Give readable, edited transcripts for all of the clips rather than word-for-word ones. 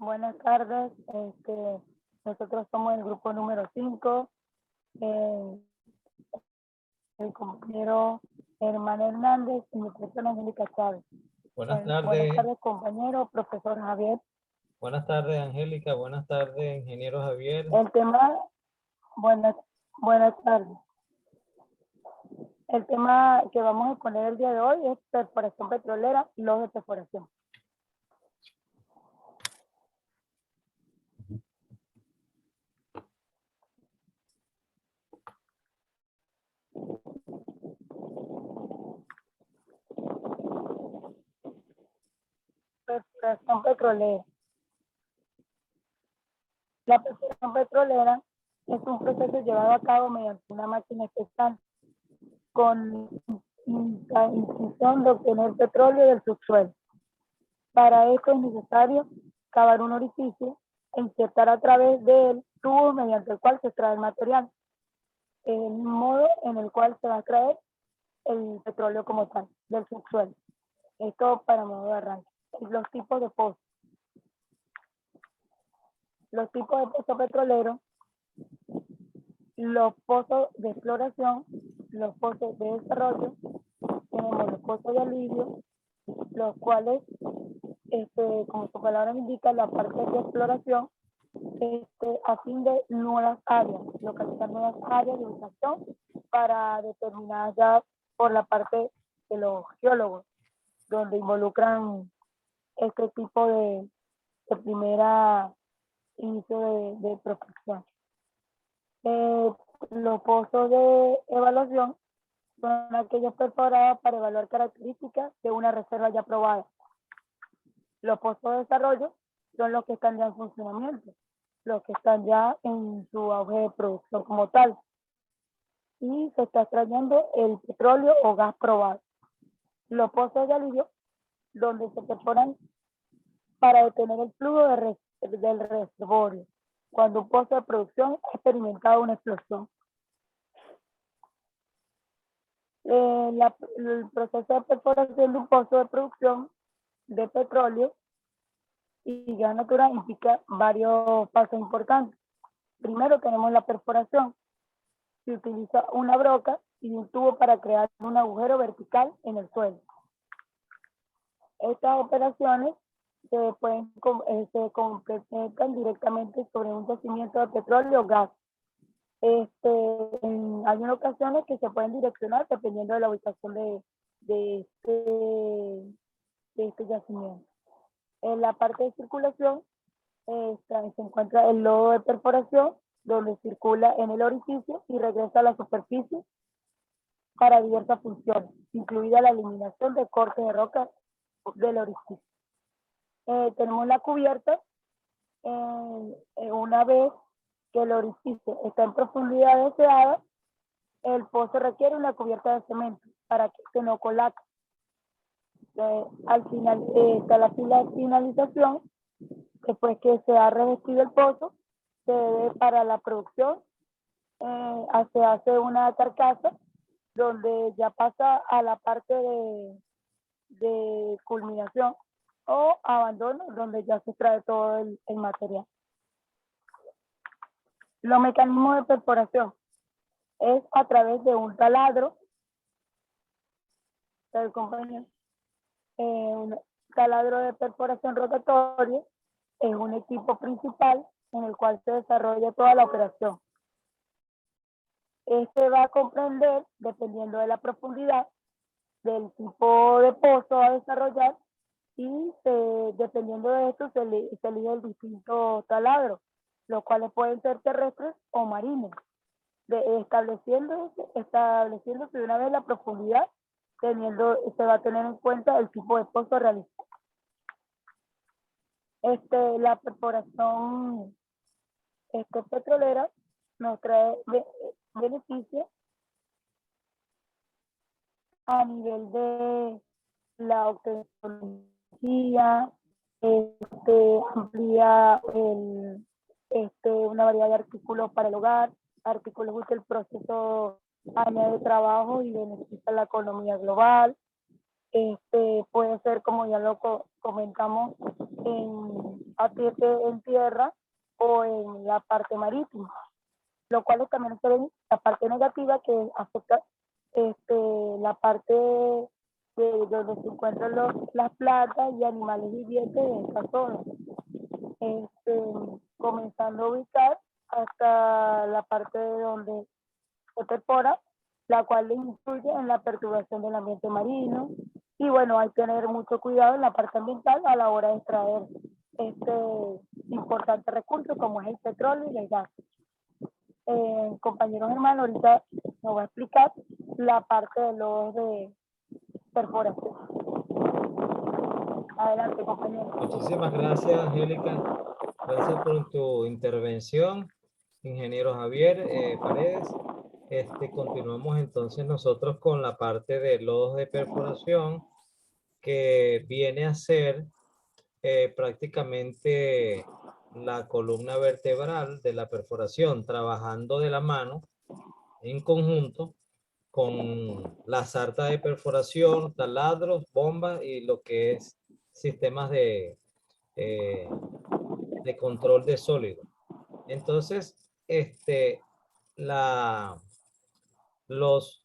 Buenas tardes. Nosotros somos el grupo número 5. El compañero Hermano Hernández y mi persona Angélica Chávez. Buenas tardes. Buenas tardes, compañero, profesor Javier. Buenas tardes, Angélica. Buenas tardes, ingeniero Javier. El tema, buenas tardes. El tema que vamos a exponer el día de hoy es perforación petrolera y logos de perforación. Perforación petrolera. La perforación petrolera es un proceso llevado a cabo mediante una máquina especial con la intención de obtener petróleo del subsuelo. Para esto es necesario cavar un orificio e insertar a través de él tubos mediante el cual se extrae el material. Es el modo en el cual se va a extraer el petróleo como tal del subsuelo. Esto para modo de arranque. Los tipos de pozos. Los tipos de pozos petroleros, los pozos de exploración, los pozos de desarrollo, tenemos los pozos de alivio, los cuales, como su palabra indica, la parte de exploración, a fin de nuevas áreas, localizar nuevas áreas de ubicación para determinar ya por la parte de los geólogos, donde involucran este tipo de primera inicio de prospección. Los pozos de evaluación son aquellos perforados para evaluar características de una reserva ya probada. Los pozos de desarrollo son los que están ya en funcionamiento, los que están ya en su auge de producción como tal. Y se está extrayendo el petróleo o gas probado. Los pozos de alivio, donde se perforan para detener el flujo del reservorio, cuando un pozo de producción ha experimentado una explosión. El proceso de perforación de un pozo de producción de petróleo y gas natural implica varios pasos importantes. Primero tenemos la perforación. Se utiliza una broca y un tubo para crear un agujero vertical en el suelo. Estas operaciones se completan directamente sobre un yacimiento de petróleo o gas. Hay unas ocasiones que se pueden direccionar dependiendo de la ubicación de este yacimiento. En la parte de circulación se encuentra el lodo de perforación, donde circula en el orificio y regresa a la superficie para diversas funciones, incluida la eliminación de cortes de roca del orificio. Tenemos la cubierta. Una vez que el orificio está en profundidad deseada, el pozo requiere una cubierta de cemento para que no colapse. Al final está la finalización. Después que se ha revestido el pozo, se debe para la producción, se hace una carcasa donde ya pasa a la parte de culminación o abandono, donde ya se extrae todo el material. Los mecanismos de perforación es a través de un taladro, un taladro de perforación rotatorio. Es un equipo principal en el cual se desarrolla toda la operación. Este va a comprender, dependiendo de la profundidad, del tipo de pozo a desarrollar y dependiendo de esto se elige el distinto taladro, los cuales pueden ser terrestres o marinos, estableciéndose de una vez la profundidad, se va a tener en cuenta el tipo de pozo realizado. La perforación petrolera nos trae beneficios a nivel de la obtención de energía, amplía una variedad de artículos para el hogar, artículos que el proceso añade trabajo y beneficia la economía global. Puede ser, como ya lo comentamos, en en tierra o en la parte marítima, lo cual también se ve la parte negativa que afecta la parte de donde se encuentran las plantas y animales vivientes en esta zona, comenzando a ubicar hasta la parte de donde se perfora, la cual influye en la perturbación del ambiente marino. Y bueno, hay que tener mucho cuidado en la parte ambiental a la hora de extraer este importante recurso como es el petróleo y el gas. Compañeros hermanos, ahorita nos va a explicar la parte de los de perforación. Adelante, compañero. Muchísimas gracias, Angélica. Gracias por tu intervención, ingeniero Javier Paredes. Continuamos entonces nosotros con la parte de lodos de perforación, que viene a ser prácticamente la columna vertebral de la perforación, trabajando de la mano en conjunto con la sarta de perforación, taladros, bombas y lo que es sistemas de control de sólido. Entonces, los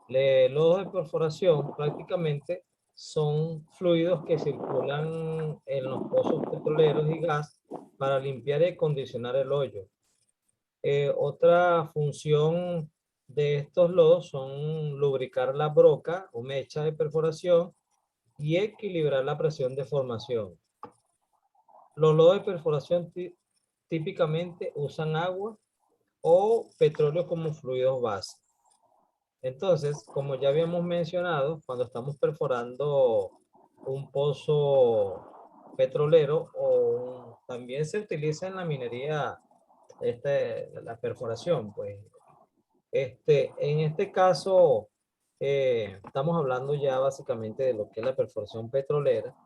lodos de perforación prácticamente son fluidos que circulan en los pozos petroleros y gas para limpiar y acondicionar el hoyo. Otra función de estos lodos son lubricar la broca o mecha de perforación y equilibrar la presión de formación. Los lodos de perforación típicamente usan agua o petróleo como fluidos base. Entonces, como ya habíamos mencionado, cuando estamos perforando un pozo petrolero también se utiliza en la minería la perforación, pues. En este caso, estamos hablando ya básicamente de lo que es la perforación petrolera.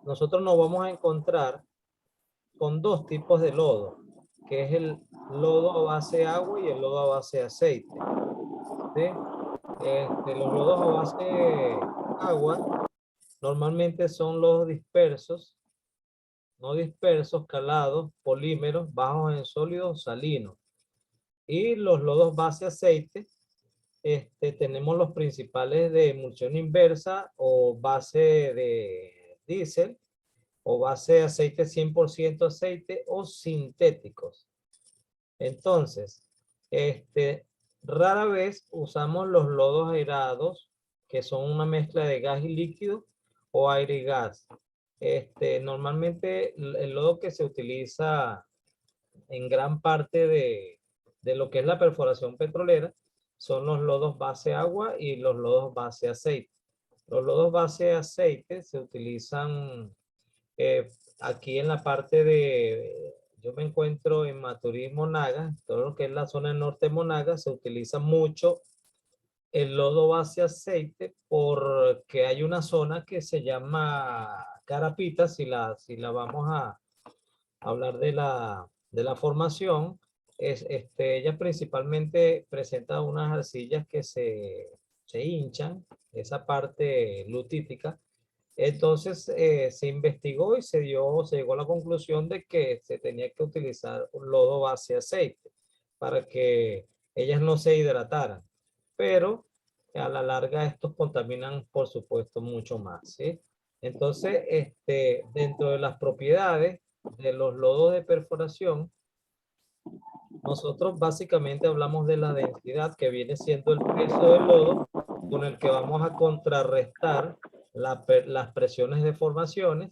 Nosotros nos vamos a encontrar con dos tipos de lodo, que es el lodo a base agua y el lodo a base aceite. ¿Sí? Los lodos a base agua normalmente son lodos dispersos, no dispersos, calados, polímeros, bajos en sólidos, salinos. Y los lodos base aceite, tenemos los principales de emulsión inversa o base de diésel, o base de aceite 100% aceite o sintéticos. Entonces, rara vez usamos los lodos aerados, que son una mezcla de gas y líquido o aire y gas. Normalmente el lodo que se utiliza en gran parte de lo que es la perforación petrolera son los lodos base agua y los lodos base aceite. Los lodos base aceite se utilizan aquí en la parte yo me encuentro en Maturín, Monagas, todo lo que es la zona norte de Monagas, se utiliza mucho el lodo base aceite porque hay una zona que se llama Carapita, si la vamos a hablar de la formación, ella principalmente presenta unas arcillas que se hinchan, esa parte lutítica. Entonces se investigó y se llegó a la conclusión de que se tenía que utilizar un lodo base aceite para que ellas no se hidrataran. Pero a la larga estos contaminan, por supuesto, mucho más, ¿sí? Entonces, dentro de las propiedades de los lodos de perforación, nosotros básicamente hablamos de la densidad, que viene siendo el peso del lodo con el que vamos a contrarrestar las presiones de formaciones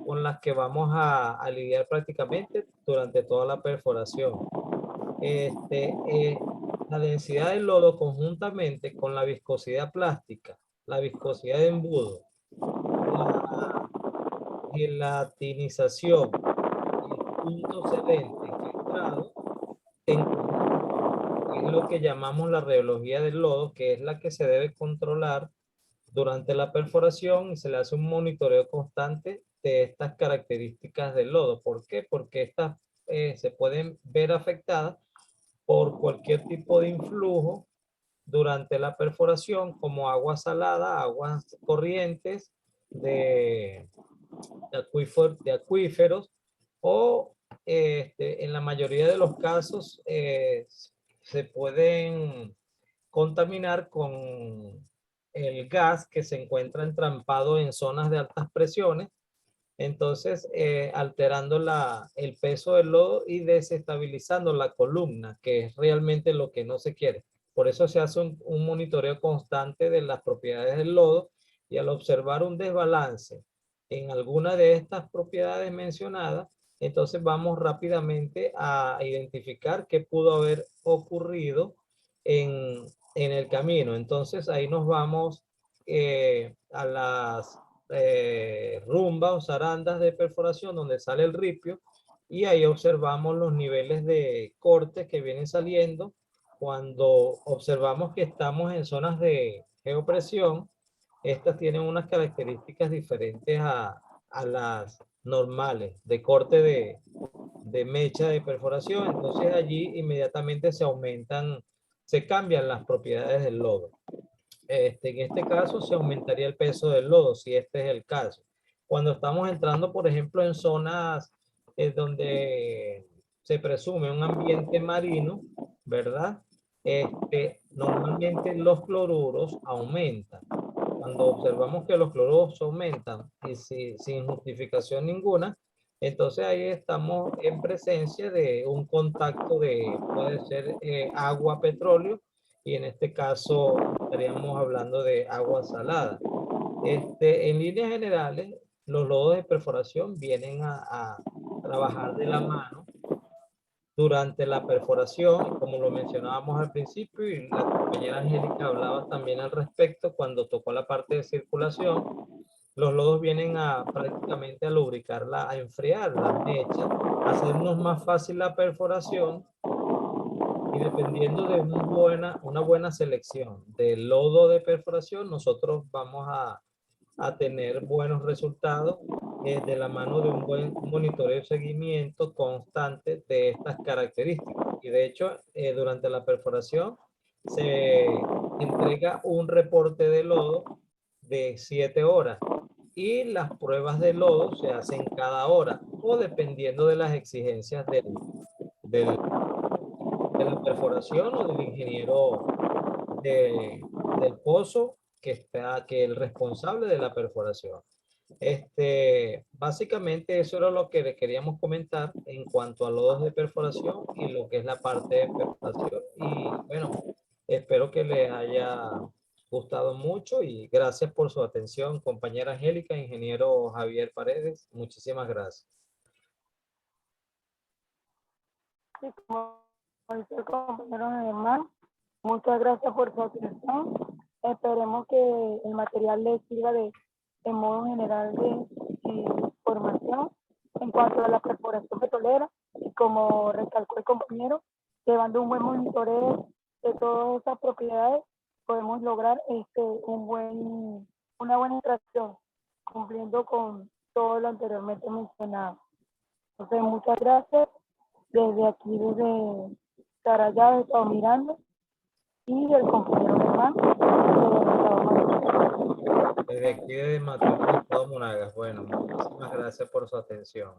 con las que vamos a lidiar prácticamente durante toda la perforación. La densidad del lodo conjuntamente con la viscosidad plástica, la viscosidad de embudo, la gelatinización y el punto sedente filtrado en conjunto es lo que llamamos la rheología del lodo, que es la que se debe controlar durante la perforación y se le hace un monitoreo constante de estas características del lodo. ¿Por qué? Porque estas se pueden ver afectadas por cualquier tipo de influjo durante la perforación, como agua salada, aguas corrientes, de de acuíferos o en la mayoría de los casos se pueden contaminar con el gas que se encuentra entrampado en zonas de altas presiones, entonces alterando el peso del lodo y desestabilizando la columna, que es realmente lo que no se quiere. Por eso se hace un monitoreo constante de las propiedades del lodo, y al observar un desbalance en alguna de estas propiedades mencionadas, entonces vamos rápidamente a identificar qué pudo haber ocurrido en el camino. Entonces ahí nos vamos a las rumbas o zarandas de perforación donde sale el ripio, y ahí observamos los niveles de cortes que vienen saliendo. Cuando observamos que estamos en zonas de geopresión, estas tienen unas características diferentes a las normales de corte de mecha de perforación. Entonces allí inmediatamente se cambian las propiedades del lodo. En este caso se aumentaría el peso del lodo, si este es el caso. Cuando estamos entrando, por ejemplo, en zonas donde se presume un ambiente marino, ¿verdad? Normalmente los cloruros aumentan. Cuando observamos que los cloruros aumentan y sin justificación ninguna, entonces ahí estamos en presencia de un contacto puede ser agua, petróleo, y en este caso estaríamos hablando de agua salada. En líneas generales, los lodos de perforación vienen a trabajar de la mano durante la perforación, como lo mencionábamos al principio, y la compañera Angélica hablaba también al respecto cuando tocó la parte de circulación. Los lodos vienen prácticamente a lubricarla, a enfriar la mecha, a hacernos más fácil la perforación, y dependiendo de una buena selección del lodo de perforación, nosotros vamos a tener buenos resultados de la mano de un buen monitoreo y seguimiento constante de estas características. Y de hecho, durante la perforación se entrega un reporte de lodo de 7 horas, y las pruebas de lodo se hacen cada hora o dependiendo de las exigencias del de la perforación o del ingeniero del pozo que el responsable de la perforación. Básicamente eso era lo que le queríamos comentar en cuanto a lodos de perforación y lo que es la parte de perforación. Y bueno, espero que les haya gustado mucho, y gracias por su atención, compañera Angélica, ingeniero Javier Paredes. Muchísimas gracias. Sí, como dice el compañero Germán, muchas gracias por su atención. Esperemos que el material les sirva de modo general de formación en cuanto a la perforación petrolera, y como recalcó el compañero, llevando un buen monitoreo de todas esas propiedades, podemos lograr una buena extracción, cumpliendo con todo lo anteriormente mencionado. Entonces, muchas gracias. Desde aquí, desde Carayá, he estado mirando, y el compañero Germán, Desde aquí de Mateo, Estado Monagas. Bueno, muchísimas gracias por su atención.